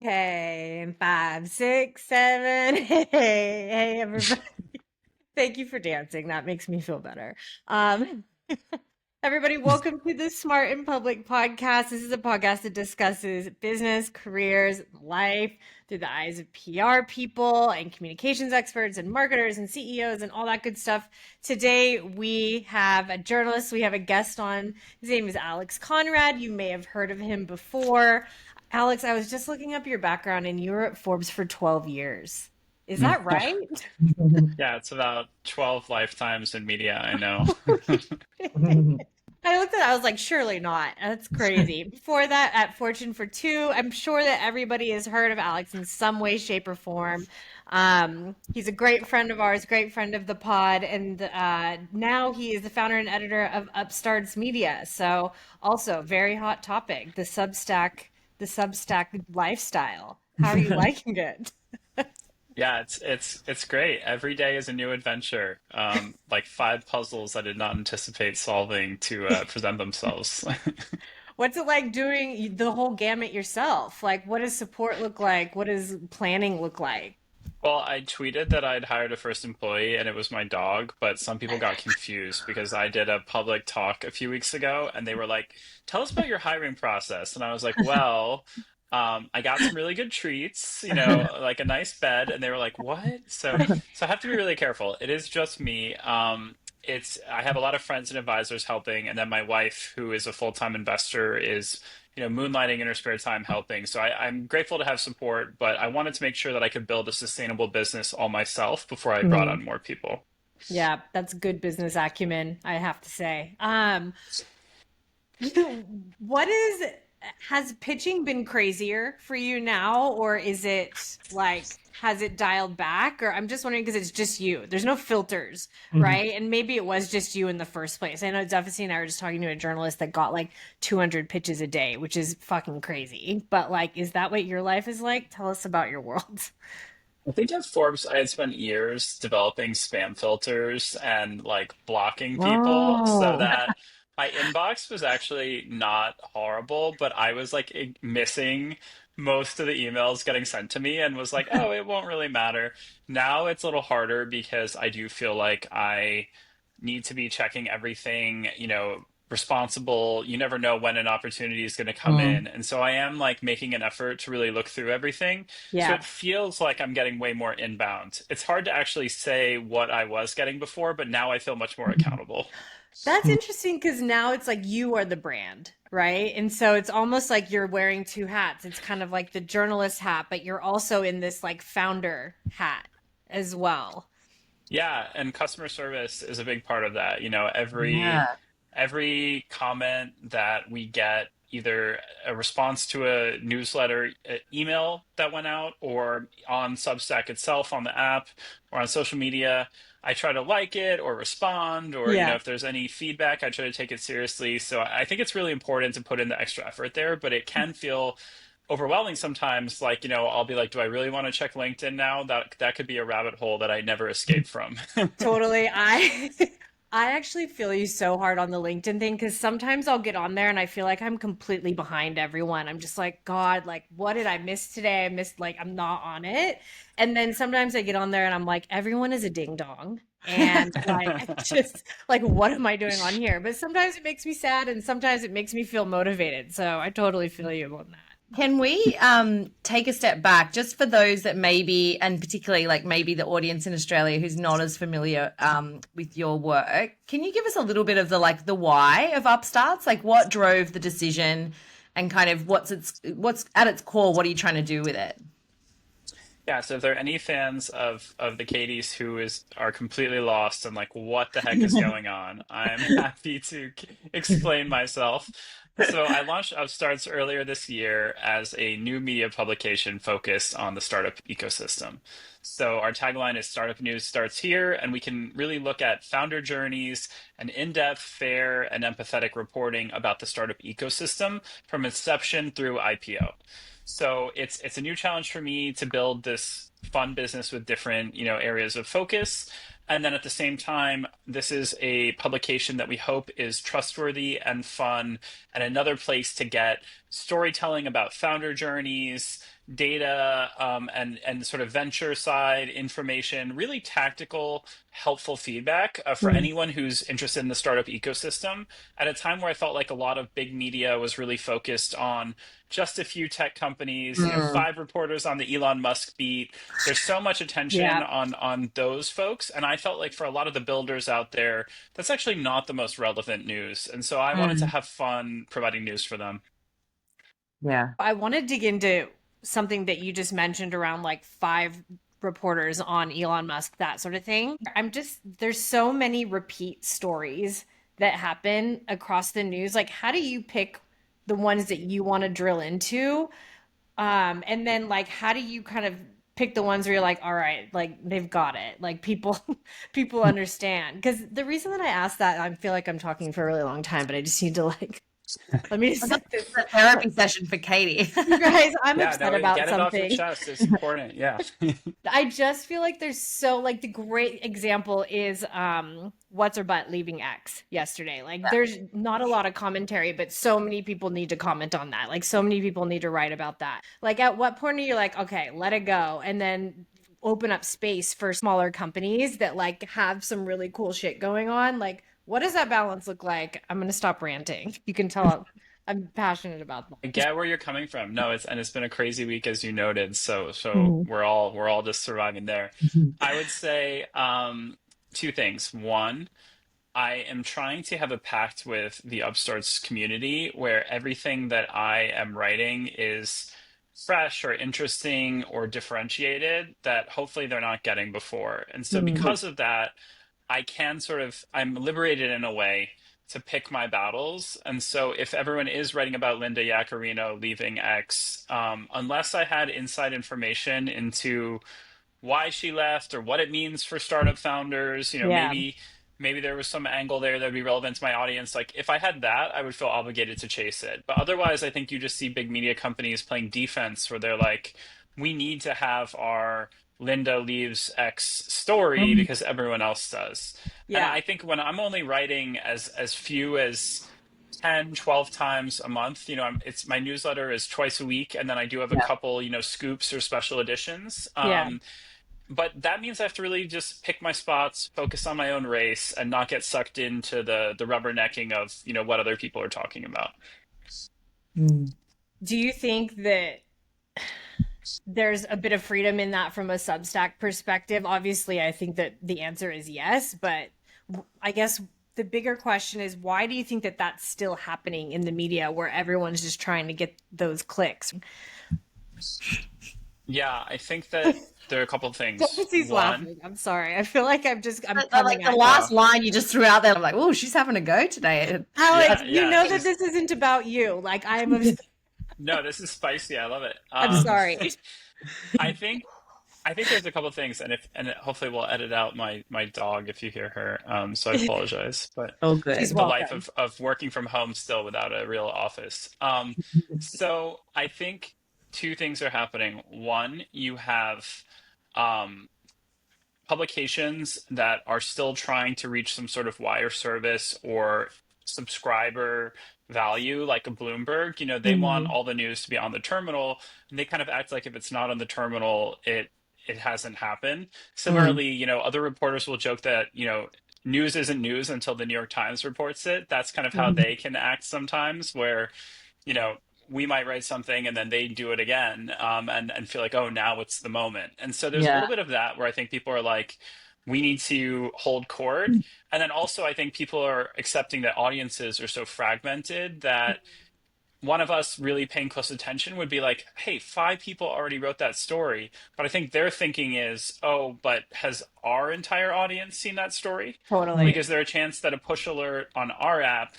Okay, and 5, 6, 7. Hey, everybody. Thank you for dancing. That makes me feel better. Um, Everybody, welcome to the Smart in Public podcast. This is a podcast that discusses business, careers, life through the eyes of PR people and communications experts and marketers and CEOs and all that good stuff. Today, we have a journalist. We have a guest on. His name is Alex Konrad. You may have heard of him before. Alex, I was just looking up your background and you were at Forbes for 12 years. Is that right? Yeah, it's about 12 lifetimes in media, I know. I looked at it, I was like, surely not. That's crazy. Before that, at Fortune for Two, I'm sure that everybody has heard of Alex in some way, shape, or form. He's a great friend of ours, great friend of the pod, and now he is the founder and editor of Upstarts Media. So, also very hot topic, the Substack lifestyle. How are you liking it? Yeah, it's great. Every day is a new adventure. Like five puzzles I did not anticipate solving to present themselves. What's it like doing the whole gamut yourself? Like, what does support look like? What does planning look like? Well, I tweeted that I'd hired a first employee and it was my dog, but some people got confused because I did a public talk a few weeks ago and they were like, "Tell us about your hiring process." And I was like, "Well, I got some really good treats, like a nice bed." And they were like, "What?" So I have to be really careful. It is just me. I have a lot of friends and advisors helping, and then my wife, who is a full-time investor, is moonlighting in her spare time helping. So I'm grateful to have support, but I wanted to make sure that I could build a sustainable business all myself before I brought Mm. on more people. Yeah, that's good business acumen, I have to say. What is, has pitching been crazier for you now, or is it like, has it dialed back? Or I'm just wondering because it's just you. There's no filters, Mhm. right? And maybe it was just you in the first place. I know Duffy and I were just talking to a journalist that got like 200 pitches a day, which is fucking crazy. But like, is that what your life is like? Tell us about your world. I think at Forbes, I had spent years developing spam filters and like blocking people so Oh. that my inbox was actually not horrible, but I was like missing most of the emails getting sent to me and was like, oh, it won't really matter. Now it's a little harder because I do feel like I need to be checking everything, responsible. You never know when an opportunity is going to come Mm. in. And so I am like making an effort to really look through everything. So Yeah. it feels like I'm getting way more inbound. It's hard to actually say what I was getting before, but now I feel much more accountable. That's interesting because now it's like you are the brand, right? And so it's almost like you're wearing two hats. It's kind of like the journalist hat, but you're also in this like founder hat as well. Yeah, and customer service is a big part of that. Yeah. Every comment that we get, either a response to a newsletter, email that went out, or on Substack itself on the app or on social media, I try to like it or respond, or Yeah. if there's any feedback, I try to take it seriously. So I think it's really important to put in the extra effort there, but it can feel overwhelming sometimes. Like, I'll be like, do I really want to check LinkedIn now? That could be a rabbit hole that I never escape from. Totally. I I actually feel you so hard on the LinkedIn thing because sometimes I'll get on there and I feel like I'm completely behind everyone. I'm just like, God, like, what did I miss today? I missed, like, I'm not on it. And then sometimes I get on there and I'm like, everyone is a ding dong. And like, just like, what am I doing on here? But sometimes it makes me sad and sometimes it makes me feel motivated. So I totally feel you on that. Can we take a step back just for those that maybe, and particularly like maybe the audience in Australia who's not as familiar with your work? Can you give us a little bit of the why of Upstarts? Like what drove the decision and kind of what's at its core, what are you trying to do with it? Yeah, so if there are any fans of the Katies who are completely lost and like what the heck is going on, I'm happy to explain myself. So I launched Upstarts earlier this year as a new media publication focused on the startup ecosystem. So our tagline is Startup News Starts Here, and we can really look at founder journeys and in-depth, fair, and empathetic reporting about the startup ecosystem from inception through IPO. So it's a new challenge for me to build this fun business with different, areas of focus. And then at the same time, this is a publication that we hope is trustworthy and fun, and another place to get storytelling about founder journeys, data, and sort of venture side information, really tactical, helpful feedback for Mm. anyone who's interested in the startup ecosystem at a time where I felt like a lot of big media was really focused on just a few tech companies, Mm. five reporters on the Elon Musk beat. There's so much attention Yeah. on those folks, and I felt like for a lot of the builders out there, that's actually not the most relevant news. And so I wanted to Mm. have fun providing news for them. Yeah. I want to dig into something that you just mentioned around like five reporters on Elon Musk, that sort of thing. There's so many repeat stories that happen across the news. Like, how do you pick the ones that you want to drill into? And then like, how do you kind of pick the ones where you're like, all right, like they've got it. Like people understand. Because the reason that I asked that, I feel like I'm talking for a really long time, but I just need to like, let me just Well, this set this. is a therapy session for Katie. You guys, I'm Yeah, upset no, about get it off your something. chest. It's important. Yeah. I just feel like there's so like the great example is what's her butt leaving X yesterday. Like there's not a lot of commentary, but so many people need to comment on that. Like so many people need to write about that. Like at what point are you like, okay, let it go, and then open up space for smaller companies that like have some really cool shit going on? Like what does that balance look like? I'm gonna stop ranting. You can tell I'm passionate about I that. get where you're coming from. No, it's been a crazy week as you noted. So Mhm. we're all just surviving there. Mhm. I would say two things. One, I am trying to have a pact with the Upstarts community where everything that I am writing is fresh or interesting or differentiated that hopefully they're not getting before. And so Mm. because of that, I'm liberated in a way to pick my battles. And so if everyone is writing about Linda Yaccarino leaving X, unless I had inside information into why she left or what it means for startup founders, Yeah. maybe there was some angle there that would be relevant to my audience. Like if I had that, I would feel obligated to chase it. But otherwise, I think you just see big media companies playing defense where they're like, we need to have our Linda leaves X story Mm. because everyone else does. And Yeah. I think when I'm only writing as few as 10, 12 times a month, it's my newsletter is twice a week, and then I do have a Yeah. couple, scoops or special editions. Yeah. But that means I have to really just pick my spots, focus on my own race, and not get sucked into the rubbernecking of, what other people are talking about. Mm. Do you think that there's a bit of freedom in that from a Substack perspective? Obviously, I think that the answer is yes, but I guess the bigger question is why do you think that that's still happening in the media where everyone's just trying to get those clicks? Yeah, I think that there are a couple of things. He's One, laughing. I'm sorry. I feel like I'm Like coming the at you. last line you just threw out there, I'm like, oh, she's having a go today. Alex, yeah, you yeah, know that she's this isn't about you. Like no, this is spicy. I love it. I'm sorry. I think I think there's a couple of things, hopefully we'll edit out my dog if you hear her. So I apologize, but Oh, She's good. the life welcome. of working from home still without a real office. So I think two things are happening. One, you have um, publications that are still trying to reach some sort of wire service or subscriber value, like a Bloomberg. They want Mm. all the news to be on the terminal, and they kind of act like if it's not on the terminal, it hasn't happened. Mm. Similarly, other reporters will joke that, news isn't news until the New York Times reports it. That's kind of how Mm. they can act sometimes, where you know, we might write something and then they do it again, and feel like, oh, now it's the moment. And so there's a Yeah. little bit of that where I think people are like, we need to hold court. And then also, I think people are accepting that audiences are so fragmented that one of us really paying close attention would be like, hey, five people already wrote that story. But I think their thinking is, oh, but has our entire audience seen that story? Mm. Totally. Because there's a chance that a push alert on our app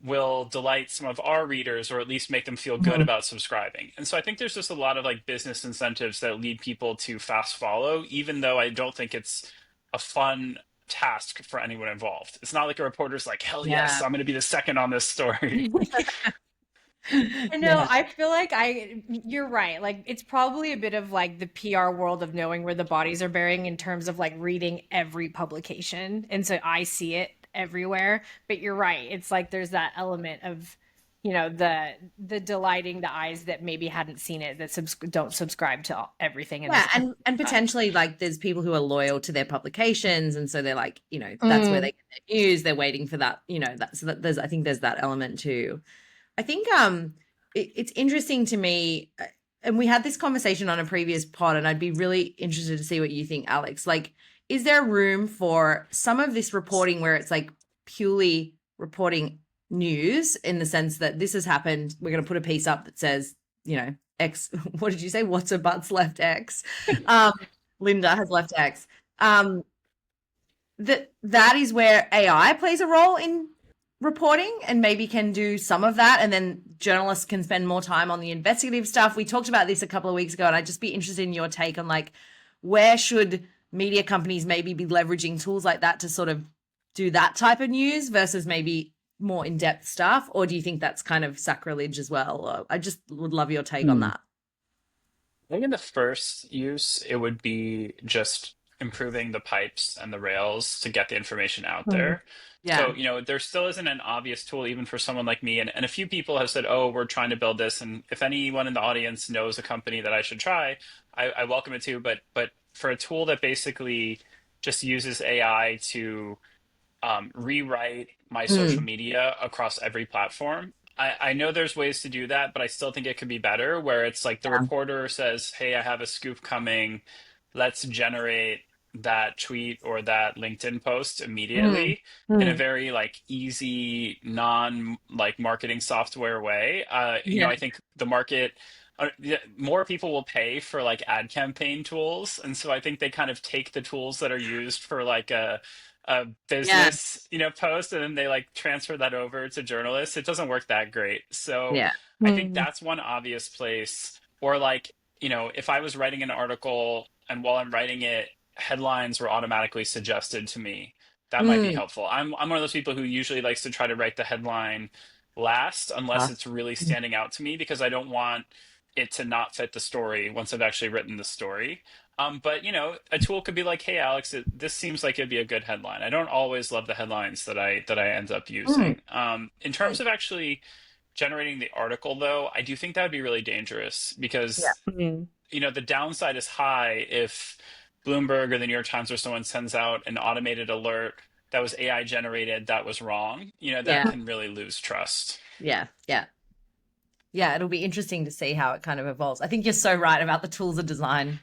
will delight some of our readers or at least make them feel good Mm. about subscribing. And so I think there's just a lot of like business incentives that lead people to fast follow, even though I don't think it's a fun task for anyone involved. It's not like a reporter's like, hell yes, Yeah. I'm going to be the second on this story. I know. Yeah. I feel like you're right. Like it's probably a bit of like the PR world of knowing where the bodies are burying in terms of like reading every publication. And so I see it everywhere. But you're right. It's like there's that element of, the delighting the eyes that maybe hadn't seen it, that don't subscribe to everything in Yeah, this. and potentially like there's people who are loyal to their publications, and so they're like, that's where Mm. they get their news. They're waiting for that, that there's I think there's that element too. I think it's interesting to me, and we had this conversation on a previous pod, and I'd be really interested to see what you think, Alex. Like, is there room for some of this reporting where it's like purely reporting news in the sense that this has happened? We're going to put a piece up that says, X. What did you say? What's her butt's left X? Um, Linda has left X. That is where AI plays a role in reporting and maybe can do some of that, and then journalists can spend more time on the investigative stuff. We talked about this a couple of weeks ago, and I'd just be interested in your take on like where should media companies maybe be leveraging tools like that to sort of do that type of news versus maybe more in-depth stuff, or do you think that's kind of sacrilege as well? Or I just would love your take on that. I think in the first use, it would be just improving the pipes and the rails to get the information out Mm. there. Yeah. So, there still isn't an obvious tool even for someone like me. And a few people have said, oh, we're trying to build this. And if anyone in the audience knows a company that I should try, I welcome it too. But for a tool that basically just uses AI to rewrite my social Mm. media across every platform. I know there's ways to do that, but I still think it could be better where it's like the Yeah. reporter says, hey, I have a scoop coming. Let's generate that tweet or that LinkedIn post Mm. immediately in a Mm. very like easy, non like marketing software way. Yeah. I think the market more people will pay for like ad campaign tools, and so I think they kind of take the tools that are used for like a Yeah. business, post, and then they like transfer that over to journalists. It doesn't work that great. So Yeah. I think Mm. that's one obvious place. Or like, if I was writing an article and while I'm writing it, headlines were automatically suggested to me, that might be Mm. helpful. I'm one of those people who usually likes to try to write the headline last unless it's really standing out to me because I don't want it to not fit the story once I've actually written the story. But a tool could be like, "Hey, Alex, this seems like it'd be a good headline." I don't always love the headlines that I end up Mm. using. In terms of actually generating the article, though, I do think that would be really dangerous Yeah. because Mm. the downside is high if Bloomberg or the New York Times or someone sends out an automated alert that was AI generated that was wrong. That Yeah. can really lose trust. Yeah. Yeah. Yeah, it'll be interesting to see how it kind of evolves. I think you're so right about the tools are designed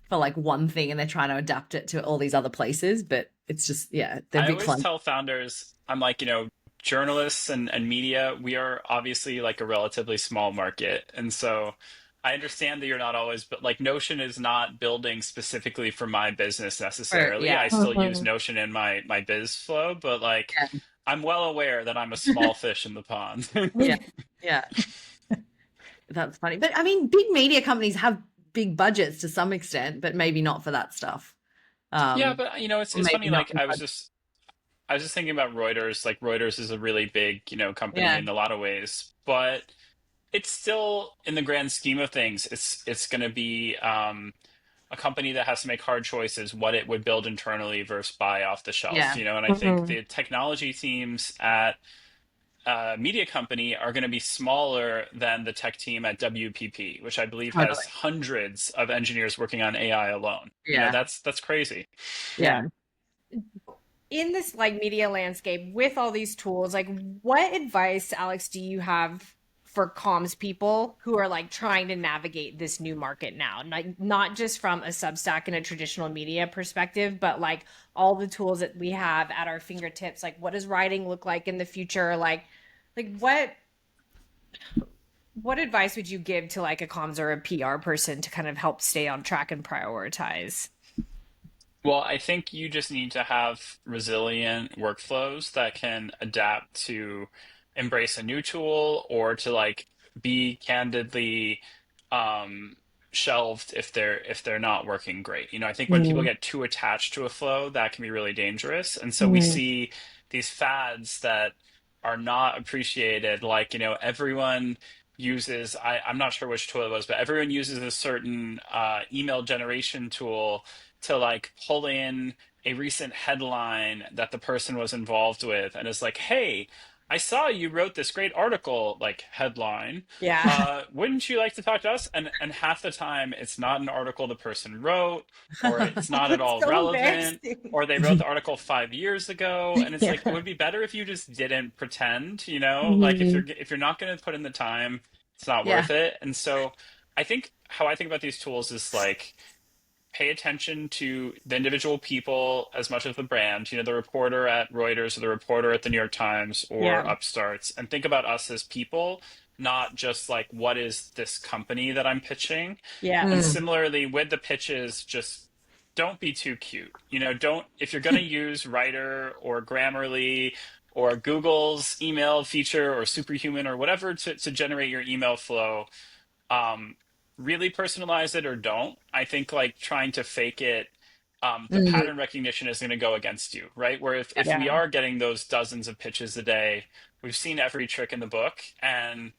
for like one thing and they're trying to adapt it to all these other places, but it's just, yeah, they're I big always clunky. tell founders, I'm like, journalists and media, we are obviously like a relatively small market. And so I understand that you're not always, but like Notion is not building specifically for my business necessarily. Yeah. I still use Mhm. Notion in my biz flow, but like Yeah. I'm well aware that I'm a small fish in the pond. Yeah. Yeah. That's funny. But I mean, big media companies have big budgets to some extent, but maybe not for that stuff. Yeah, Um, but or it's maybe funny, not like in budget. I was just thinking about Reuters. Like Reuters is a really big, company Yeah. in a lot of ways, but it's still in the grand scheme of things, it's going to be a company that has to make hard choices what it would build internally versus buy off the shelf, Yeah. and I think Mhm. the technology teams at media company are going to be smaller than the tech team at WPP, which I believe Totally. has hundreds of engineers working on AI alone. Yeah. That's crazy. Yeah. In this like media landscape with all these tools, like what advice, Alex, do you have for comms people who are like trying to navigate this new market now? Like not just from a Substack and a traditional media perspective, but like all the tools that we have at our fingertips. Like what does writing look like in the future? Like what advice would you give to like a comms or a PR person to kind of help stay on track and prioritize? Well, I think you just need to have resilient workflows that can adapt to embrace a new tool or to like be candidly um, shelved if they're not working great. I think when people Mm. get too attached to a flow, that can be really dangerous. And so we Mm. see these fads that are not appreciated, like, everyone uses I'm not sure which tool it was, but everyone uses a certain email generation tool to like pull in a recent headline that the person was involved with and it's like, hey, I saw you wrote this great article, like headline. Yeah. Wouldn't you like to talk to us? And half the time it's not an article the person wrote, or it's not at It's all so relevant, embarrassing. or they wrote the article 5 years ago. And it's Yeah. like it would be better if you just didn't pretend, you know? Like Mhm. if you're not going to put in the time, it's not Yeah. worth it. And so I think how I think about these tools is like pay attention to the individual people as much as the brand, you know, the reporter at Reuters or the reporter at the New York Times or Yeah. Upstarts, and think about us as people, not just like, what is this company that I'm pitching? Yeah. And Mm. similarly with the pitches, just don't be too cute. You know, don't, if you're going to use Writer or Grammarly or Google's email feature or Superhuman or whatever to generate your email flow, um, really personalize it or don't. I think like trying to fake it, the Mm. pattern recognition is going to go against you, right? Where if we Yeah. are getting those dozens of pitches a day, we've seen every trick in the book, and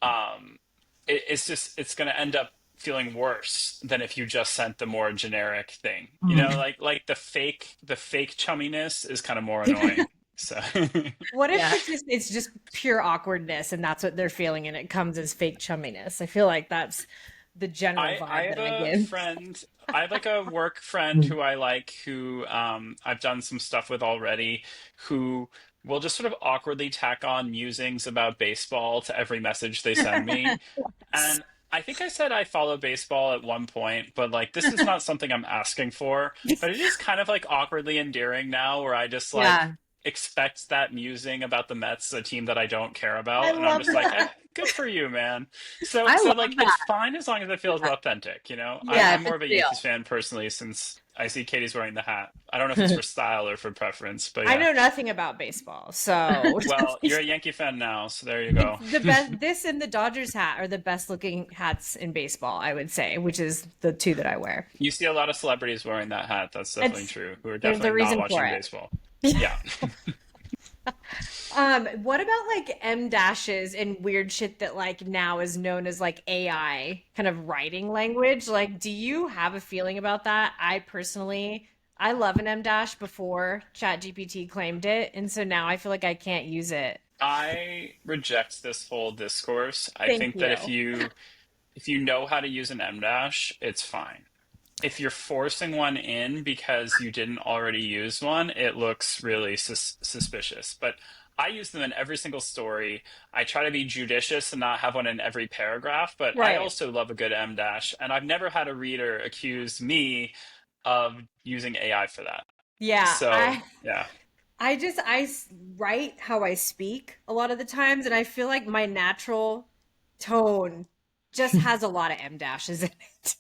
um, it's just it's going to end up feeling worse than if you just sent the more generic thing. You know, Mm. like the fake chumminess is kind of more annoying. So What if Yeah. it's just pure awkwardness and that's what they're feeling and it comes as fake chumminess? I feel like that's the general I vibe have that I a get. friend, I have like a work friend who I like, who I've done some stuff with already, who will just sort of awkwardly tack on musings about baseball to every message they send me. And I think I said I follow baseball at one point, but like this is not something I'm asking for. But it is kind of like awkwardly endearing now, where I just like Yeah. expect that musing about the Mets, a team that I don't care I about, and I'm love just like, that. good for you, man. So I so love like it's that. fine as long as it feels authentic, you know? Yeah, I'm for more of a real. Yankees fan personally, since I see Katie's wearing the hat. I don't know if it's for style or for preference, but I yeah. know nothing about baseball, so Well, you're a Yankee fan now, so there you it's go. the best. This and the Dodgers hat are the best looking hats in baseball, I would say, which is the two that I wear. You see a lot of celebrities wearing that hat. That's definitely It's true. Who are there's a definitely not reason for watching it. baseball. Yeah. What about like M dashes and weird shit that like now is known as like AI kind of writing language? Like, do you have a feeling about that? I personally, I love an M dash before ChatGPT claimed it, and so now I feel like I can't use it. I reject this whole discourse. I Thank think that you. if you know how to use an M dash, it's fine. If you're forcing one in because you didn't already use one, it looks really suspicious. But I use them in every single story. I try to be judicious and not have one in every paragraph, but I Right. also love a good M dash. And I've never had a reader accuse me of using AI for that. Yeah, So, yeah. I write how I speak a lot of the times, and I feel like my natural tone just has a lot of M dashes in it.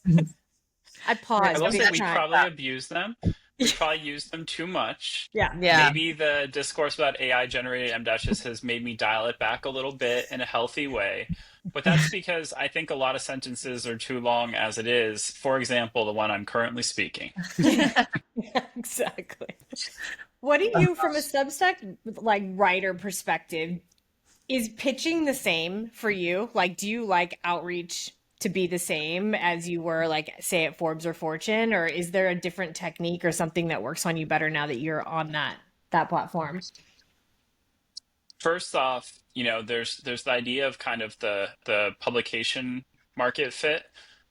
I Yeah, I pause will we say big we time. probably abuse them. We probably use them too much. Yeah. yeah. Maybe the discourse about AI generated M dashes has made me dial it back a little bit in a healthy way. But that's because I think a lot of sentences are too long as it is. For example, the one I'm currently speaking. Yeah, exactly. What do you, from a Substack like writer perspective, is pitching the same for you? Like, do you like outreach to be the same as you were, like, say at Forbes or Fortune, or is there a different technique or something that works on you better now that you're on that platform? First off, you know, there's the idea of kind of the publication market fit,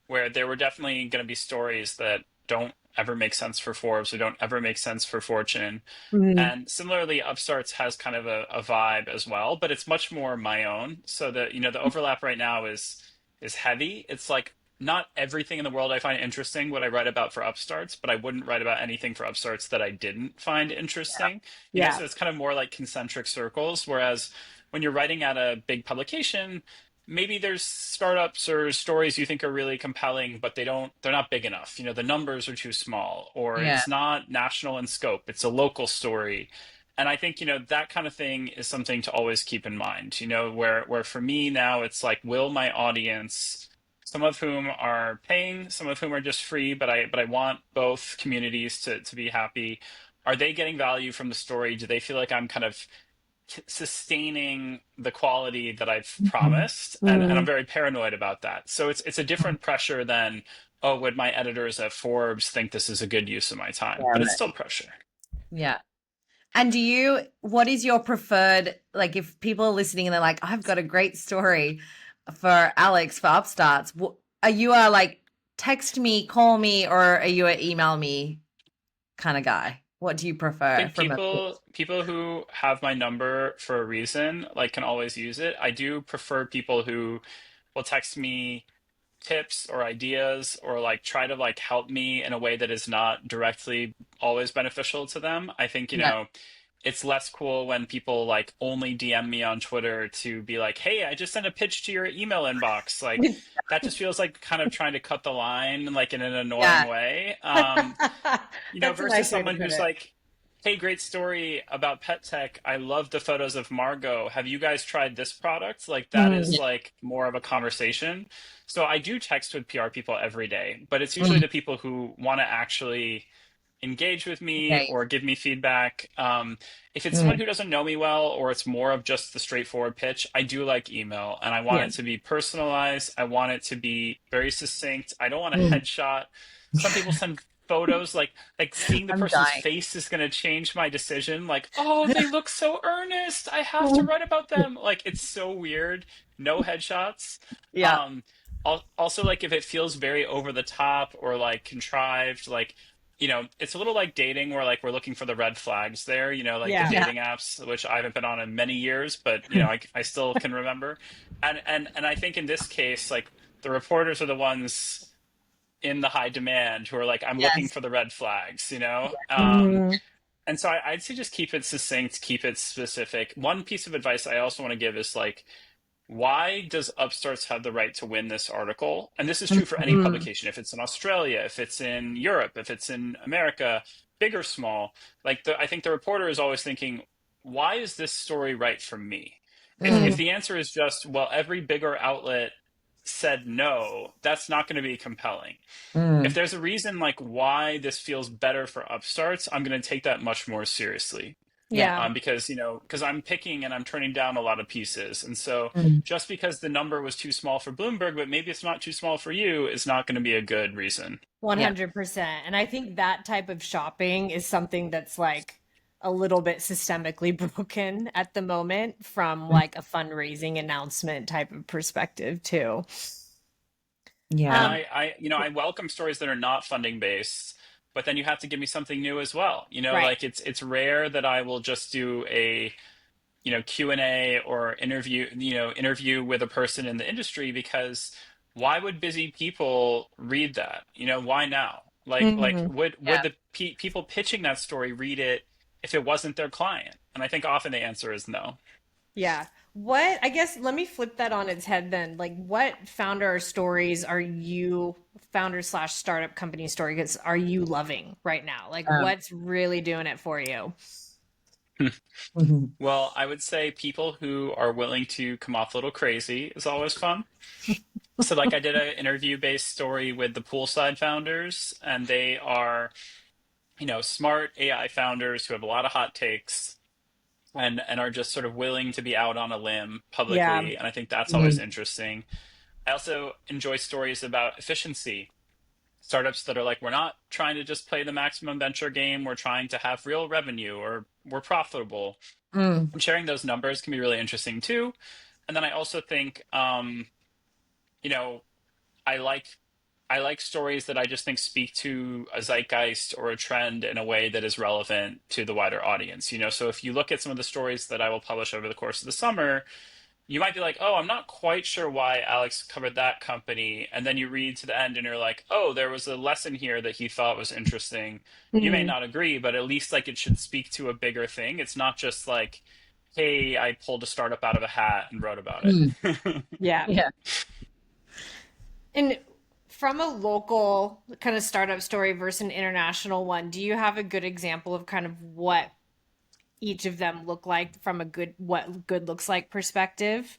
where there were definitely going to be stories that don't ever make sense for Forbes or don't ever make sense for Fortune. Mhm. And similarly, Upstarts has kind of a vibe as well, but it's much more my own. So the, you know, the overlap right now is heavy. It's like not everything in the world I find interesting would I write about for Upstarts, but I wouldn't write about anything for Upstarts that I didn't find interesting. You know, Yeah. so it's kind of more like concentric circles. Whereas when you're writing at a big publication, maybe there's startups or stories you think are really compelling, but they're not big enough. You know, the numbers are too small, or Yeah. it's not national in scope, it's a local story. And I think, you know, that kind of thing is something to always keep in mind, you know, where for me now it's like, will my audience, some of whom are paying, some of whom are just free, but I want both communities to be happy. Are they getting value from the story? Do they feel like I'm kind of sustaining the quality that I've Mhm. promised? And I'm Mhm. very paranoid about that. So it's a different pressure than, oh, would my editors at Forbes think this is a good use of my time? But it's Yeah. still pressure. Yeah. And what is your preferred, like if people are listening and they're like, I've got a great story for Alex for Upstarts, are you a like text me, call me, or are you a email me kind of guy? What do you I prefer think from a people who have my number for a reason, like can always use it. I do prefer people who will text me tips or ideas or like try to like help me in a way that is not directly always beneficial to them. I think, Yeah. it's less cool when people like only DM me on Twitter to be like, "Hey, I just sent a pitch to your email inbox." Like that just feels like kind of trying to cut the line like in an annoying Yeah. way. That's a Versus nice way to someone put who's it. like, "Hey, great story about pet tech. I love the photos of Margot. Have you guys tried this product?" Like that is Yeah. Mm, like more of a conversation. So I do text with PR people every day, but it's usually Mm. the people who want to actually engage with me Okay. or give me feedback. If it's someone Mm. who doesn't know me well, or it's more of just the straightforward pitch, I do like email and I want yeah. it to be personalized. I want it to be very succinct. I don't want a Mm. headshot. Some people send photos like seeing the I'm person's dying. face is going to change my decision. Like, oh, they look so earnest. I have to write about them. Like, it's so weird. No headshots. Yeah. Um, Also, like if it feels very over the top or like contrived, like it's a little like dating where like we're looking for the red flags there, like the Yeah. Yeah. dating apps, which I haven't been on in many years, but I still can remember. And I think in this case, like the reporters are the ones in the high demand who are like, I'm looking Yes. for the red flags. Mhm. And so I'd say just keep it succinct, keep it specific. One piece of advice I also want to give is like, why does Upstarts have the right to win this article? And this is true for any Mm. publication. If it's in Australia, if it's in Europe, if it's in America, big or small, I think the reporter is always thinking, why is this story right for me? If Mm. the answer is just, well, every bigger outlet said no, that's not going to be compelling. If Mm. there's a reason like why this feels better for Upstarts, I'm going to take that much more seriously. Yeah. Yeah. Because I'm picking and I'm turning down a lot of pieces. And so Mm. just because the number was too small for Bloomberg, but maybe it's not too small for you, is not going to be a good reason. Yeah. 100%. And I think that type of shopping is something that's like a little bit systemically broken at the moment from like a fundraising announcement type of perspective too. And Yeah. I welcome stories that are not funding based, but then you have to give me something new as well. Right. Like it's rare that I will just do a Q&A or interview with a person in the industry, because why would busy people read that? Why now? Like Mhm. would the people pitching that story read it if it wasn't their client? And I think often the answer is no. Yeah. I guess, let me flip that on its head then. Like, what founder stories are you, founder slash startup company stories, are you loving right now? Like, Um, what's really doing it for you? mhm. Well, I would say people who are willing to come off a little crazy is always fun. So like I did an interview based story with the poolside founders, and they are, smart AI founders who have a lot of hot takes and are just sort of willing to be out on a limb Yeah. publicly. And I think that's always Mm. interesting. I also enjoy stories about efficiency. Startups that are like, we're not trying to just play the maximum venture game, we're trying to have real revenue or we're profitable. Mm. And sharing those numbers can be really interesting too. And then I also think, you know, I like I like stories that I just think speak to a zeitgeist or a trend in a way that is relevant to the wider audience. So if you look at some of the stories that I will publish over the course of the summer, you might be like, "Oh, I'm not quite sure why Alex covered that company." And then you read to the end and you're like, "Oh, there was a lesson here that he thought was interesting." You may Mhm. not agree, but at least like it should speak to a bigger thing. It's not just like, "Hey, I pulled a startup out of a hat and wrote about Mm. it." Yeah. Yeah. And from a local kind of startup story versus an international one, do you have a good example of kind of what each of them look like from a what good looks like perspective?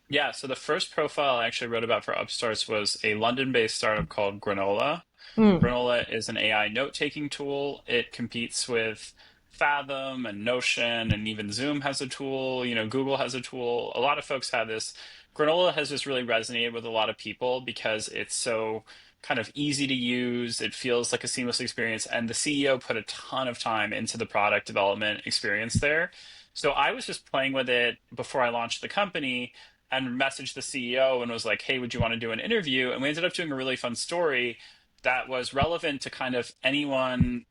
Yeah, so the first profile I actually wrote about for Upstarts was a London-based startup called Granola. Mm. Granola is an AI note-taking tool. It competes with Fathom and Notion, and even Zoom has a tool. Google has a tool. A lot of folks have this. Granola has just really resonated with a lot of people because it's so kind of easy to use. It feels like a seamless experience. And the CEO put a ton of time into the product development experience there. So I was just playing with it before I launched the company and messaged the CEO and was like, hey, would you want to do an interview? And we ended up doing a really fun story that was relevant to kind of anyone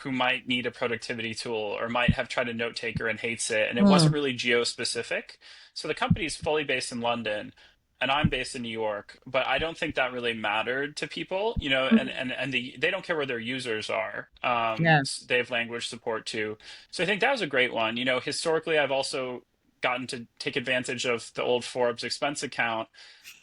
who might need a productivity tool or might have tried a note taker and hates it. And it wasn't Mm. really geo specific. So the company is fully based in London and I'm based in New York, but I don't think that really mattered to people, you know, Mm. they don't care where their users are. Yeah. They have language support too. So I think that was a great one. You know, historically, I've also gotten to take advantage of the old Forbes expense account.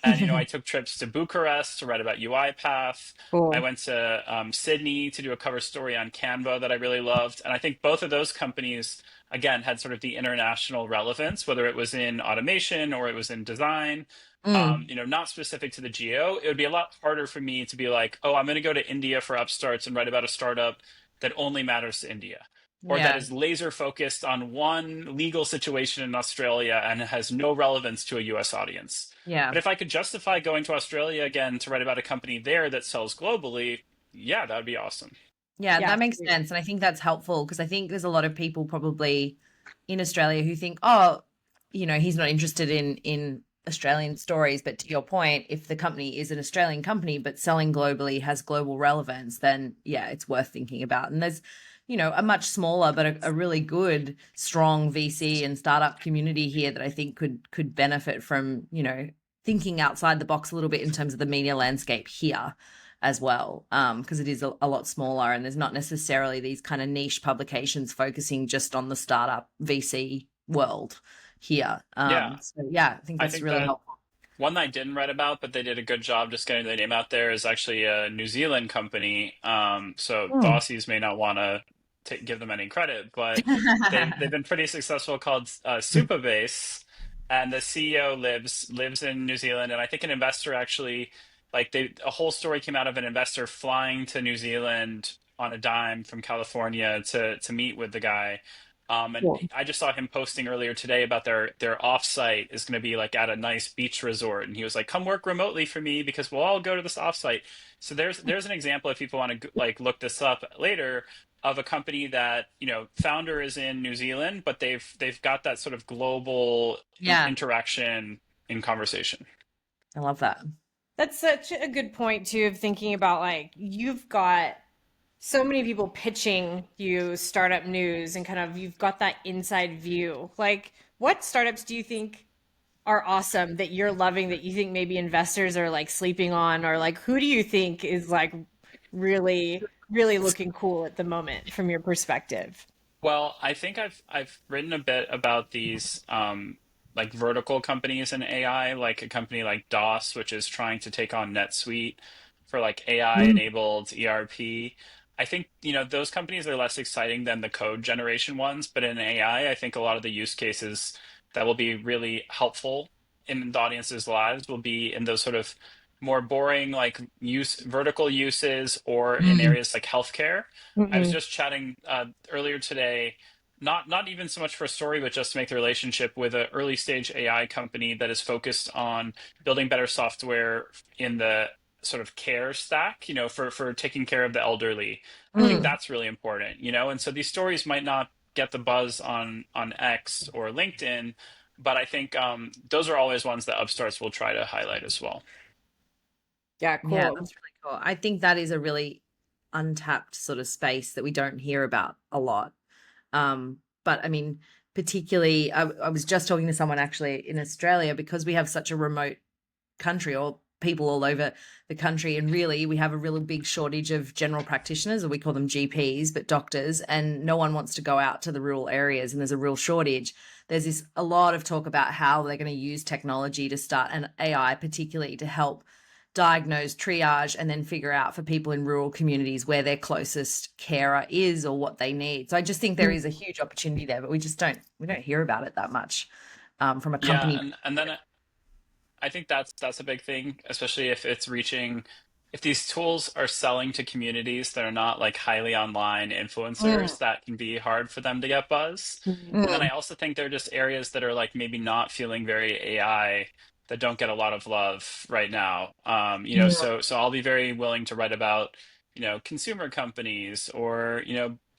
And, you know, I took trips to Bucharest to write about UiPath. I Cool. went to Sydney to do a cover story on Canva that I really loved. And I think both of those companies, again, had sort of the international relevance, whether it was in automation or it was in design. Mm. You know, not specific to the geo. It would be a lot harder for me to be like, oh, I'm going to go to India for Upstarts and write about a startup that only matters to India, or that Yeah. is laser focused on one legal situation in Australia and has no relevance to a US audience. Yeah. But if I could justify going to Australia again to write about a company there that sells globally, yeah, that would be awesome. Yeah, Yeah. that makes sense. And I think that's helpful because I think there's a lot of people probably in Australia who think, oh, he's not interested in Australian stories. But to your point, if the company is an Australian company but selling globally, has global relevance, then yeah, it's worth thinking about. And there's, a much smaller but a really good, strong VC and startup community here that I think could benefit from, thinking outside the box a little bit in terms of the media landscape here as well, because it is a lot smaller and there's not necessarily these kind of niche publications focusing just on the startup VC world here. Yeah, So yeah, I think I that's think really that helpful. one that I didn't write about, but they did a good job just getting their name out there, is actually a New Zealand company. So the Mm. Aussies may not want to give them any credit, but they've been pretty successful. Called Supabase, and the CEO lives in New Zealand, and I think an investor actually like they a whole story came out of an investor flying to New Zealand on a dime from California to meet with the guy. And Cool. I just saw him posting earlier today about their offsite is going to be like at a nice beach resort, and he was like, "Come work remotely for me because we'll all go to this offsite." So there's an example if people want to like look this up later of a company that, you know, founder is in New Zealand, but they've got that sort of global Yeah, interaction in conversation. I love that. That's such a good point too of thinking about like you've got so many people pitching you startup news and kind of you've got that inside view. Like what startups do you think are awesome that you're loving that you think maybe investors are like sleeping on or like who do you think is like really looking cool at the moment from your perspective? Well, I think I've written a bit about these like vertical companies in AI, like a company like DOS, which is trying to take on NetSuite for like AI Mm. enabled ERP. I think, you know, those companies are less exciting than the code generation ones, but in AI, I think a lot of the use cases that will be really helpful in the audience's lives will be in those sort of more boring like use vertical uses or in Mm. areas like healthcare. I was Hmm. just chatting earlier today, not even so much for a story, but just to make the relationship with an early stage AI company that is focused on building better software in the sort of care stack, you know, for taking care of the elderly. I think Mm. that's really important, you know, and so these stories might not get the buzz on X or LinkedIn, but I think those are always ones that upstarts will try to highlight as well. Yeah, Yeah, cool. that's really cool. I think that is a really untapped sort of space that we don't hear about a lot. But I mean, particularly, I was just talking to someone actually in Australia because we have such a remote country or people all over the country. And really, we have a really big shortage of general practitioners, or we call them GPs, but doctors, and no one wants to go out to the rural areas. And there's a real shortage. There's a lot of talk about how they're going to use technology to start an AI, particularly to help diagnose, triage, and then figure out for people in rural communities where their closest carer is or what they need. So I just think there is a huge opportunity there, but we don't hear about it that much from a Yeah, company and then I think that's a big thing, especially if it's reaching, if these tools are selling to communities that are not like highly online perspective. influencers, that can be hard for them to get buzz. Mhm. And then I Mm. also think there are just areas that are like maybe not feeling very AI. that don't get a lot of love right now. Mm. So I'll be very willing to write about, consumer companies or,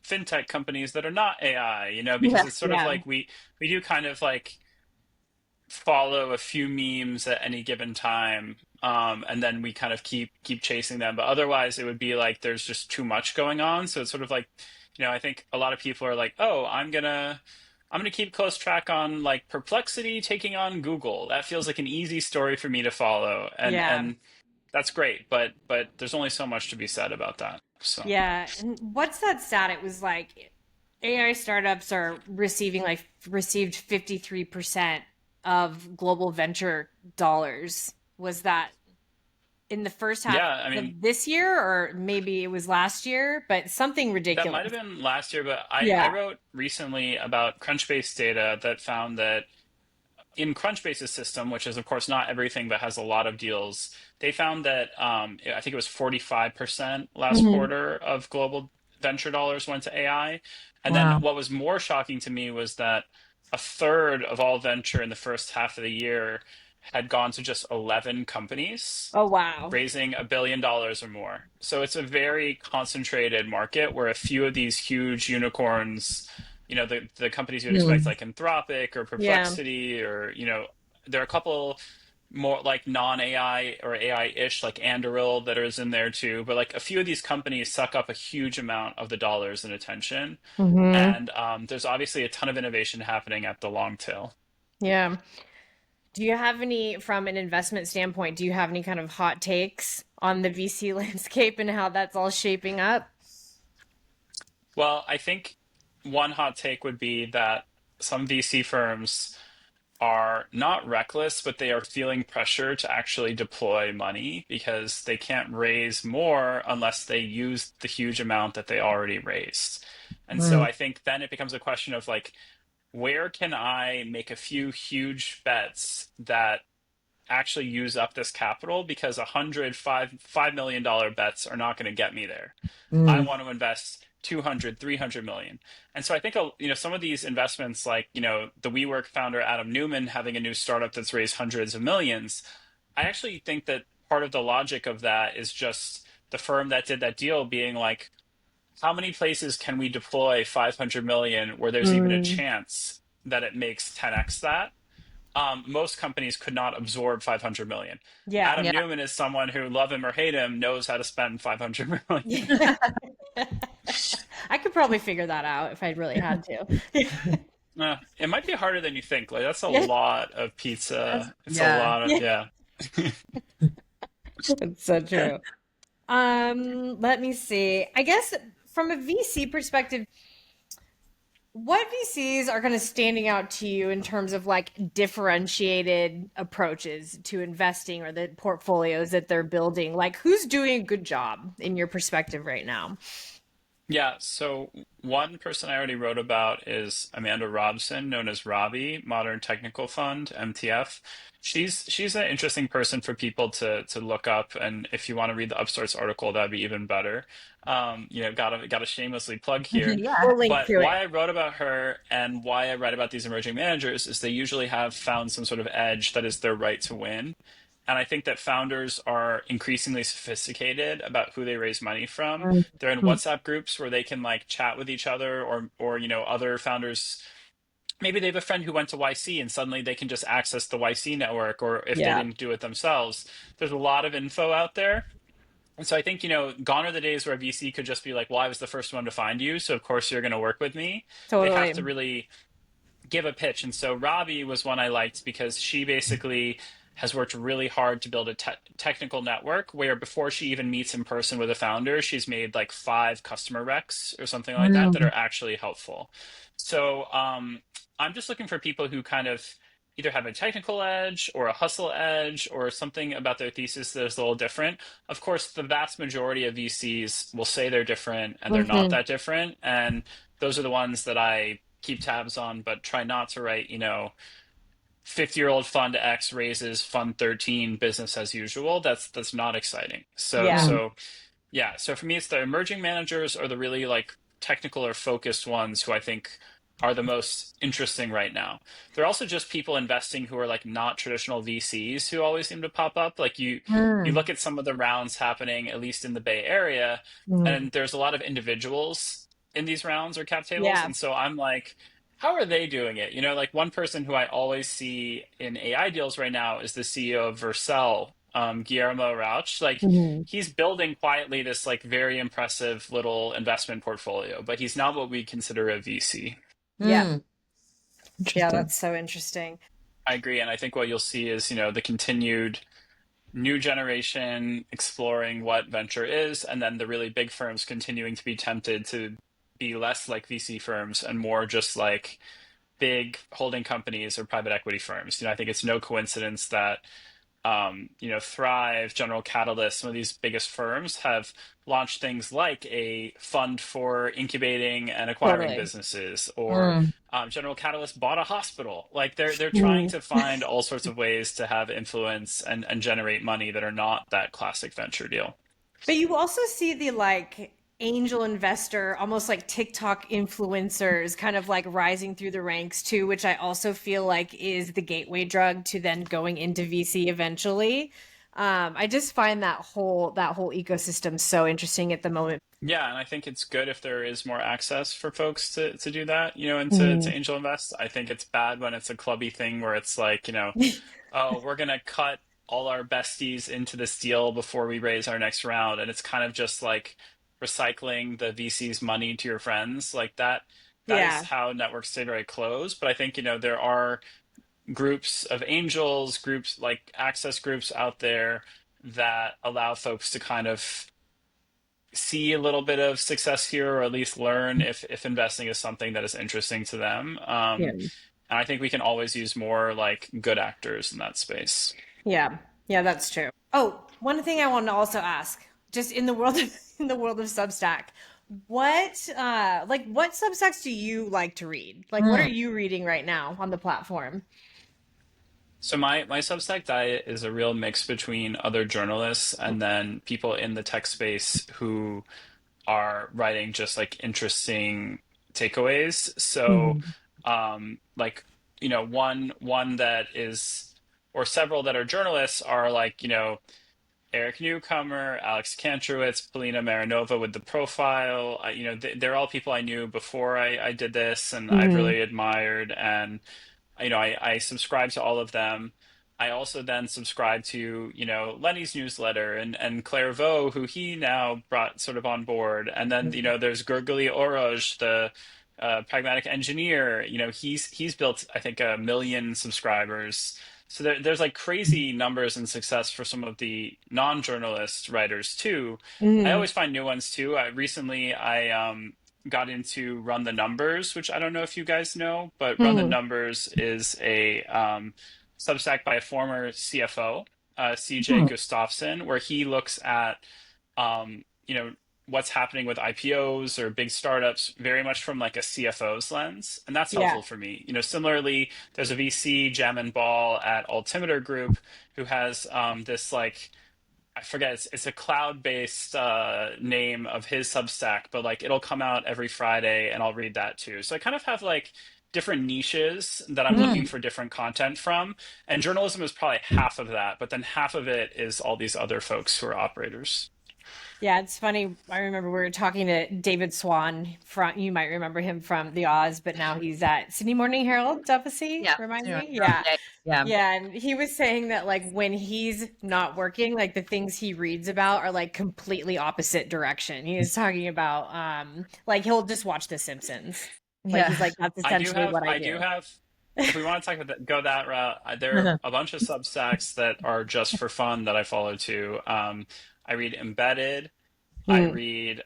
fintech companies that are not AI, because Yeah. it's sort of Yeah. like we do kind of like follow a few memes at any given time, and then we kind of keep chasing them. But otherwise, it would be like there's just too much going on. So it's sort of like, I think a lot of people are like, oh, I'm gonna keep close track on like Perplexity taking on Google. That feels like an easy story for me to follow, Yeah. and that's great. But there's only so much to be said about that. So. Yeah. And what's that stat? It was like AI startups are received 53% of global venture dollars. Was that in the first half Yeah, I mean, of this year, or maybe it was last year, but something that might have ridiculous. been last year, but I Yeah. wrote recently about Crunchbase data that found that in Crunchbase's system, which is of course not everything but has a lot of deals, they found that I think it was 45% last Mhm. quarter of global venture dollars went to AI. And then Wow. what was more shocking to me was that a third of all venture in the first half of the year had gone to just 11 companies Oh, wow. raising $1 billion or more. So it's a very concentrated market where a few of these huge unicorns, the companies you'd expect Mm. like Anthropic or Yeah. Perplexity, or, there are a couple more like non-AI or AI-ish like Anduril that is in there too. But like a few of these companies suck up a huge amount of the dollars and attention. Hmm. And there's obviously a ton of innovation happening at the long tail. Yeah. Do you have any, from an investment standpoint, do you have any kind of hot takes on the VC landscape and how that's all shaping up? Well, I think one hot take would be that some VC firms are not reckless, but they are feeling pressure to actually deploy money because they can't raise more unless they use the huge amount that they already raised. And so Mm. I think then it becomes a question of like, where can I make a few huge bets that actually use up this capital? Because 105 $5 million bets are not going to get me there. I Mm. want to invest 200, 300 million. And so I think, some of these investments, like, the WeWork founder, Adam Newman, having a new startup that's raised hundreds of millions, I actually think that part of the logic of that is just the firm that did that deal being like, how many places can we deploy 500 million where there's even a Mm, chance that it makes 10x that? Most companies could not absorb 500 million. yeah. Adam Yeah. Newman is someone who, love him or hate him, knows how to spend 500 million. I could probably figure that out if I really had to. It might be harder than you think. Like that's a Yeah, lot of that's, pizza. It's a Yeah. lot of, yeah, yeah. it's so true. Let me see. I guess from a VC perspective, what VCs are kind of standing out to you in terms of like differentiated approaches to investing or the portfolios that they're building? Like, who's doing a good job in your perspective right now? Yeah, so one person I already wrote about is Amanda Robson, known as Robbie, Modern Technical Fund, MTF. She's an interesting person for people to look up, and if you want to read the Upstarts article, that'd be even better. Gotta shamelessly plug here. Yeah. We'll link But to it. why I wrote about her and why I write about these emerging managers is they usually have found some sort of edge that is their right to win. And I think that founders are increasingly sophisticated about who they raise money from. They're in Mm. WhatsApp groups where they can like chat with each other, or other founders. Maybe they have a friend who went to YC and suddenly they can just access the YC network, or if they Yeah, didn't do it themselves. There's a lot of info out there. And so I think, gone are the days where a VC could just be like, well, I was the first one to find you, so of course you're going to work with me. They have to totally. really give a pitch. And so Robbie was one I liked because she basically has worked really hard to build a technical network where before she even meets in person with a founder, she's made like 5 customer recs or something like that Mm. are actually helpful. So I'm just looking for people who kind of either have a technical edge or a hustle edge or something about their thesis that is a little different. Of course, the vast majority of VCs will say they're different and they're not Hmm. that different. And those are the ones that I keep tabs on, but try not to write, 50-year-old fund X raises fund 13 business as usual. That's not exciting. So Yeah. Mm. so yeah, so for me it's the emerging managers or the really like technical or focused ones who I think are the most interesting right now. They're also just people investing who are like not traditional VCs who always seem to pop up. Like you Mm. look at some of the rounds happening, at least in the Bay Area, Mm. and there's a lot of individuals in these rounds or cap tables. Yeah. And so I'm like, how are they doing it? You know, like one person who I always see in AI deals right now is the CEO of Vercel, Guillermo Rauch. Like Mhm. he's building quietly this like very impressive little investment portfolio, but he's not what we consider a VC. Yeah. Mm. Yeah, Interesting. that's so interesting. I agree. And I think what you'll see is, the continued new generation exploring what venture is, and then the really big firms continuing to be tempted to be less like VC firms and more just like big holding companies or private equity firms. I think it's no coincidence that Thrive, General Catalyst, some of these biggest firms have launched things like a fund for incubating and acquiring Totally. businesses, or Mm. General Catalyst bought a hospital. Like they're trying Mhm. to find all sorts of ways to have influence and generate money that are not that classic venture deal. But you also see the like angel investor, almost like TikTok influencers kind of like rising through the ranks too, which I also feel like is the gateway drug to then going into VC eventually. I just find that whole ecosystem so interesting at the moment. Yeah, and I think it's good if there is more access for folks to do that, and to Mhm. angel invest. I think it's bad when it's a clubby thing where it's like, oh, we're gonna cut all our besties into this deal before we raise our next round. And it's kind of just like recycling the VC's money to your friends. Like that is Yeah, how networks stay very close. But I think, there are groups of angels, groups like access groups out there that allow folks to kind of see a little bit of success here, or at least learn if investing is something that is interesting to them. yeah, And I think we can always use more like good actors in that space. yeah, yeah, that's true. Oh, one thing I wanted to also ask, just in the world of in the world of Substack, what Substacks do you like to read? Like what are Mm. you reading right now on the platform? So my Substack diet is a real mix between other journalists and then people in the tech space who are writing just like interesting takeaways. So, Mhm. like, one that is, or several that are journalists are like, Eric Newcomer, Alex Kantrowitz, Polina Marinova with the profile. They're all people I knew before I did this, and I've Mhm. really admired. And I subscribe to all of them. I also then subscribe to, Lenny's newsletter and Claire Vaux, who he now brought sort of on board. And then, there's Gergely Oroz, the pragmatic engineer. He's built, I think, 1 million subscribers. So there's like crazy numbers and success for some of the non-journalist writers too. I Mhm. always find new ones too. I got into Run the Numbers, which I don't know if you guys know, but Run the Mhm. Numbers is a Substack by a former CFO, CJ Mm. Gustafsson, where he looks at um, you know what's happening with IPOs or big startups very much from like a CFO's lens, and that's Yeah. helpful for me. Similarly, there's a VC, Jam and Ball at Altimeter Group, who has this like I forget it's a cloud-based name of his Substack, but like it'll come out every Friday and I'll read that too. So I kind of have like different niches that I'm looking Mm. for different content from, and journalism is probably half of that, but then half of it is all these other folks who are operators. Yeah, it's funny. I remember we were talking to David Swan from, you might remember him from the Oz, but now he's at Sydney Morning Herald, Duffy, Yeah. reminds Anyway, me. Yeah. yeah. Yeah. Yeah, and he was saying that like when he's not working, like the things he reads about are like completely opposite direction. He was talking about like he'll just watch The Simpsons. Like he's Yeah. like that's essentially what I I do do. have, if we want to talk about that, go that route, there are a bunch of Substacks that are just for fun that I follow too. I read Embedded. I Mm, read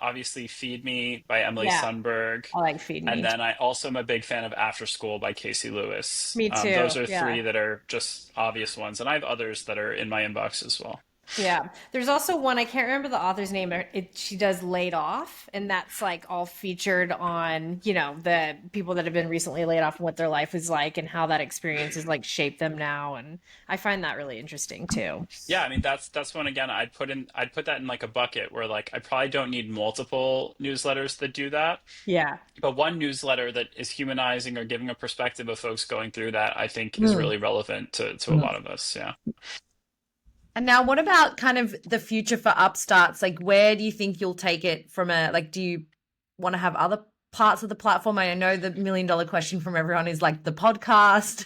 obviously Feed Me by Emily yeah, Sundberg. I like Feed And Me. then I also am a big fan of After School by Casey Lewis. Me Those too. are Yeah. three that are just obvious ones. And I have others that are in my inbox as well. Yeah. There's also one, I can't remember the author's name. She does Laid Off, and that's like all featured on, the people that have been recently laid off and what their life is like and how that experience has like shaped them now. And I find that really interesting too. Yeah, I mean that's one again I'd put that in like a bucket where like I probably don't need multiple newsletters that do that. Yeah. But one newsletter that is humanizing or giving a perspective of folks going through that, I think is Mm. really relevant to a lot of us. Yeah. And now, what about kind of the future for Upstarts? Like, where do you think you'll take it from do you want to have other parts of the platform? I know the $1 million question from everyone is like the podcast.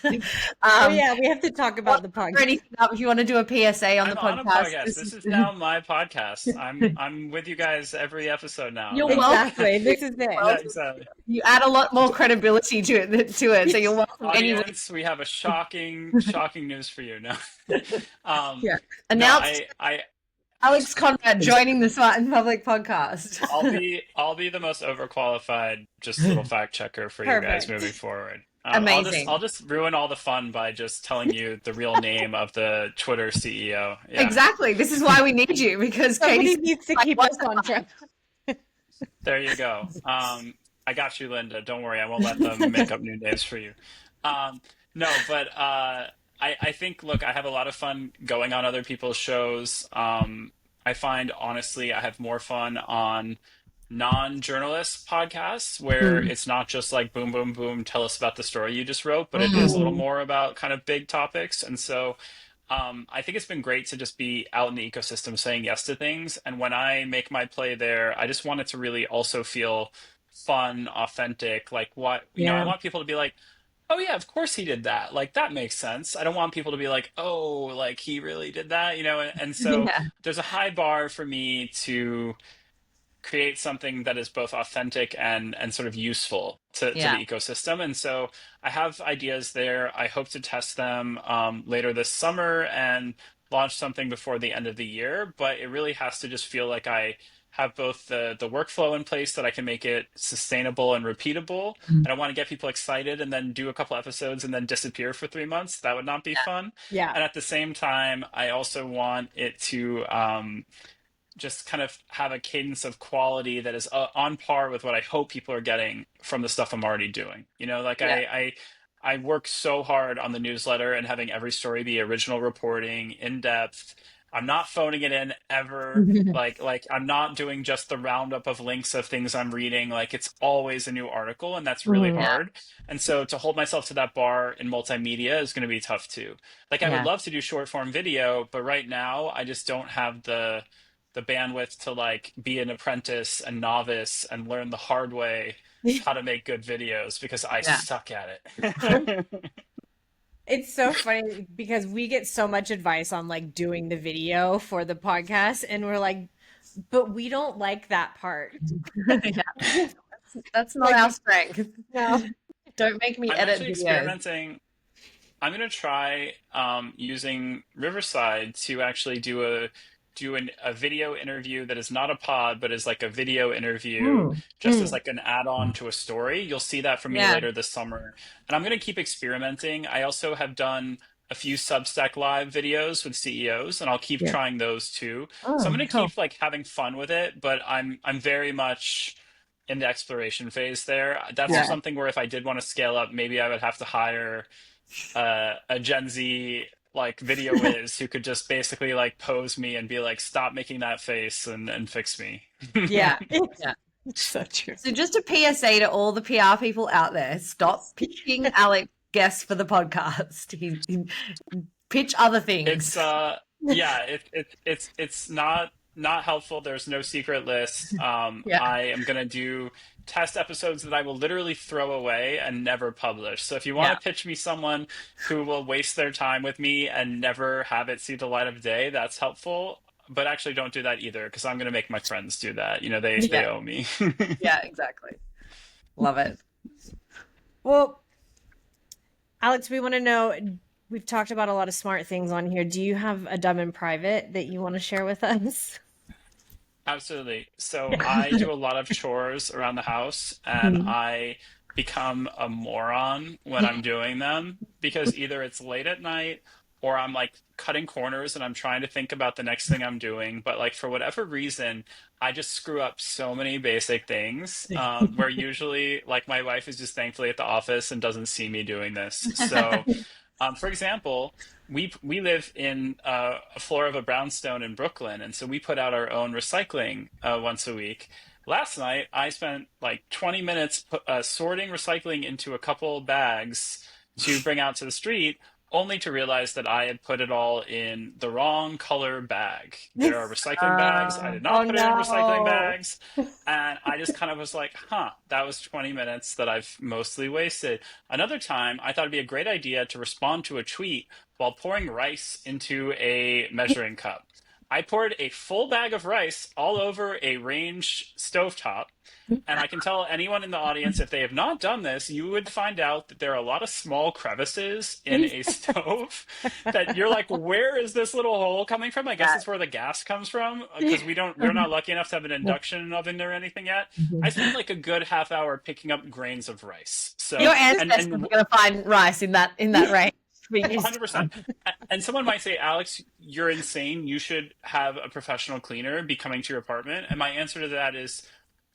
Oh yeah, we have to talk about the podcast. Anything up if you want to do a PSA on the I'm on a podcast. podcast. This is now my podcast. I'm with you guys every episode now. You're welcome. Exactly. This is it. Yeah, exactly. You add a lot more credibility to it, so you're welcome anyway. Audience, we have a shocking news for you. No. Yeah. No, Announced I Alex Konrad joining the Smart in Public podcast. I'll be the most overqualified just little fact checker for you guys Perfect. moving forward. Amazing. I'll just ruin all the fun by just telling you the real name of the Twitter CEO. Yeah. Exactly. This is why we need you, because Somebody Katie. needs to keep us on track. There you go. I got you, Linda. Don't worry. I won't let them make up new names for you. No, but I think, look, I have a lot of fun going on other people's shows. I find, honestly, I have more fun on non-journalist podcasts where Mm. it's not just like boom, boom, boom, tell us about the story you just wrote, but it is a little more about kind of big topics. And so I think it's been great to just be out in the ecosystem saying yes to things. And when I make my play there, I just want it to really also feel fun, authentic. Like I Yeah. want people to be like, oh yeah, of course he did that. Like that makes sense. I don't want people to be like, oh, like he really did that, and so Yeah. there's a high bar for me to create something that is both authentic and sort of useful to Yeah. the ecosystem. And so I have ideas there. I hope to test them later this summer and launch something before the end of the year. But it really has to just feel like I have both the workflow in place that I can make it sustainable and repeatable. Mm. And I want to get people excited and then do a couple episodes and then disappear for 3 months. That would not be fun. Yeah. And at the same time, I also want it to just kind of have a cadence of quality that is on par with what I hope people are getting from the stuff I'm already doing. Like Yeah. I work so hard on the newsletter and having every story be original reporting, in depth. I'm not phoning it in ever. Like I'm not doing just the roundup of links of things I'm reading. Like it's always a new article, and that's really Mhm. hard. And so to hold myself to that bar in multimedia is going to be tough too. Like I would Yeah. love to do short form video, but right now I just don't have the bandwidth to like be an apprentice and novice and learn the hard way how to make good videos because I Yeah. suck at it. It's so funny because we get so much advice on like doing the video for the podcast, and we're like, but we don't like that part. Yeah. That's not Like, our strength. no. Don't make me I'm edit actually videos. experimenting. I'm gonna try using Riverside to actually do a video interview that is not a pod, but is like a video interview, Mm. just as like an add-on to a story. You'll see that from me Yeah. later this summer, and I'm going to keep experimenting. I also have done a few Substack live videos with CEOs, and I'll keep Yeah. trying those too. Oh, So I'm going to cool. keep like having fun with it, but I'm very much in the exploration phase there. That's Yeah. just something where if I did want to scale up, maybe I would have to hire a Gen Z like video whiz who could just basically like pose me and be like, stop making that face and fix me. Yeah. Yeah. It's so true. So just a PSA to all the PR people out there: stop pitching Alex guests for the podcast. Pitch other things. It's yeah, it's not helpful. There's no secret list. Yeah. I am gonna do test episodes that I will literally throw away and never publish. So if you want Yeah. to pitch me someone who will waste their time with me and never have it see the light of day, that's helpful. But actually don't do that either, because I'm gonna make my friends do that. They Yeah. owe me. Yeah, exactly. Love it. Well, Alex, we want to know, we've talked about a lot of smart things on here. Do you have a dumb in private that you want to share with us? Absolutely. So I do a lot of chores around the house, and Mhm. I become a moron when I'm doing them because either it's late at night or I'm like cutting corners and I'm trying to think about the next thing I'm doing. But like for whatever reason, I just screw up so many basic things where usually like my wife is just thankfully at the office and doesn't see me doing this. So for example, we live in a floor of a brownstone in Brooklyn, and so we put out our own recycling once a week. Last night, I spent like 20 minutes sorting recycling into a couple bags to bring out to the street, only to realize that I had put it all in the wrong color bag. There are recycling bags. I did Oh not put it in recycling no. bags. And I just kind of was like, huh, that was 20 minutes that I've mostly wasted. Another time, I thought it'd be a great idea to respond to a tweet while pouring rice into a measuring cup. I poured a full bag of rice all over a range stovetop. And I can tell anyone in the audience, if they have not done this, you would find out that there are a lot of small crevices in a stove that you're like, where is this little hole coming from? I guess it's where the gas comes from because we're not lucky enough to have an induction oven or anything yet. I spent like a good half hour picking up grains of rice. So Your ancestors are going to find rice in that range. 100%. And someone might say, Alex, you're insane. You should have a professional cleaner be coming to your apartment. And my answer to that is,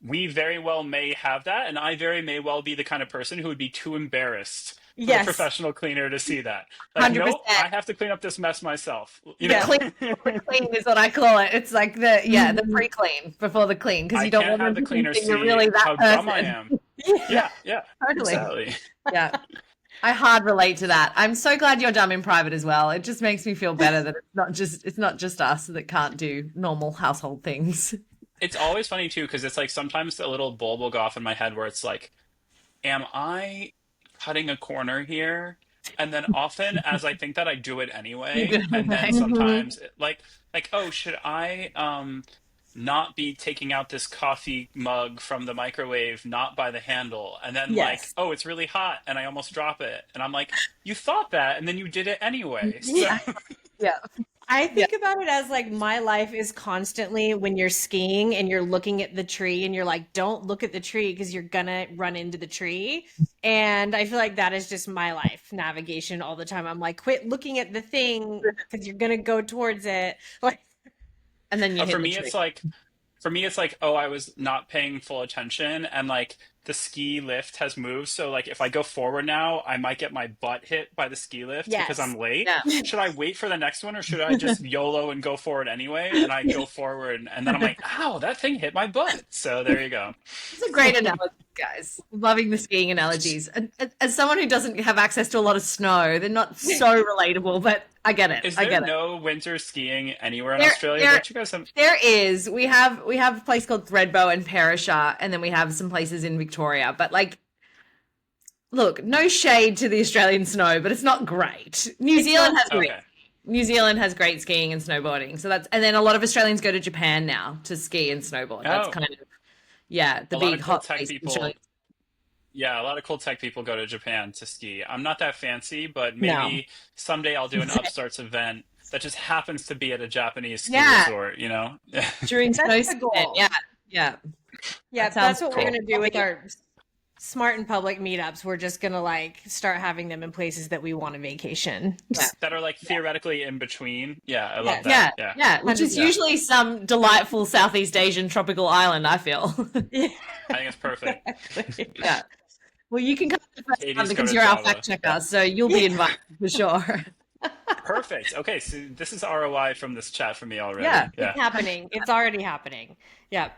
we very well may have that, and I very may well be the kind of person who would be too embarrassed for the Yes. professional cleaner to see that. Like, 100%. nope, I have to clean up this mess myself. You know? Clean is what I call it. It's like the pre-clean before the clean, because I you don't can't want have the them to cleaner think see you're really that how person. dumb I am. Yeah, Totally. exactly. Yeah. I hard relate to that. I'm so glad you're dumb in private as well. It just makes me feel better that it's not just us that can't do normal household things. It's always funny too, because it's like sometimes a little bulb will go off in my head where it's like, am I cutting a corner here? And then often as I think that, I do it anyway. And then sometimes oh, should I not be taking out this coffee mug from the microwave, not by the handle? And then like, Yes. oh, it's really hot and I almost drop it. And I'm like, you thought that and then you did it anyway. So Yeah. Yeah. I think about it as like my life is constantly when you're skiing and you're looking at the tree and you're like, don't look at the tree because you're gonna run into the tree. And I feel like that is just my life navigation all the time. I'm like, quit looking at the thing because you're gonna go towards it. Like, And then you hit for the me, tree. it's like, oh, I was not paying full attention and like the ski lift has moved. So like if I go forward now, I might get my butt hit by the ski lift because yes. I'm late. Yeah. Should I wait for the next one or should I just YOLO and go forward anyway? And I go forward and then I'm like, ow, that thing hit my butt. So there you go. It's a great analogy, guys. Loving the skiing analogies. And as someone who doesn't have access to a lot of snow, they're not so relatable, but I get it. Is I there get it. no winter skiing anywhere in There- Australia? there- Don't you guys have... There is. We have a place called Thredbo and Perisher, and then we have some places in Victoria. But like, look, no shade to the Australian snow, but it's not great. New Zealand has great. Okay. New Zealand has great skiing and snowboarding. So and then a lot of Australians go to Japan now to ski and snowboard. That's Oh. kind of the A lot big of cool hot tech place in people. Australia. Yeah, a lot of cool tech people go to Japan to ski. I'm not that fancy, but maybe someday I'll do an Upstarts event that just happens to be at a Japanese ski resort, you know? During That's snow the season. goal. Yeah. Yeah, That that's sounds what cool. we're gonna do with our Smart in Public meetups. We're just gonna like start having them in places that we want to vacation. That are like theoretically in between. Yeah, I love Yes. that. Yeah, which is 100%. usually some delightful Southeast Asian tropical island, I feel. Yeah. I think it's perfect. Yeah. Well, you can come to the first Katie's one go because to you're our Java. fact checker, so you'll be invited for sure. Perfect. Okay, so this is ROI from this chat for me already. Yeah. It's happening. It's already happening. Yeah.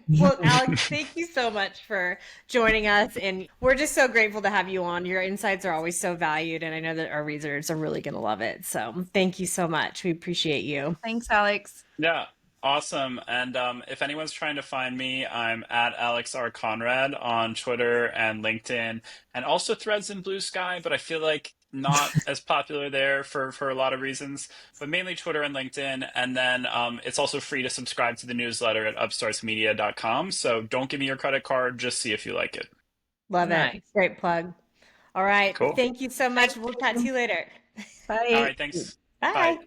Well, Alex, thank you so much for joining us. And we're just so grateful to have you on. Your insights are always so valued. And I know that our readers are really going to love it. So thank you so much. We appreciate you. Thanks, Alex. Yeah, awesome. And if anyone's trying to find me, I'm at Alex R. Konrad on Twitter and LinkedIn, and also Threads and Blue Sky, but I feel like not as popular there for a lot of reasons, but mainly Twitter and LinkedIn. And then it's also free to subscribe to the newsletter at upstartsmedia.com. So don't give me your credit card, just see if you like it. Love Nice. it. Great plug. All right. Cool. Thank you so much. We'll chat to you later. Bye. All right, thanks. Bye. Bye.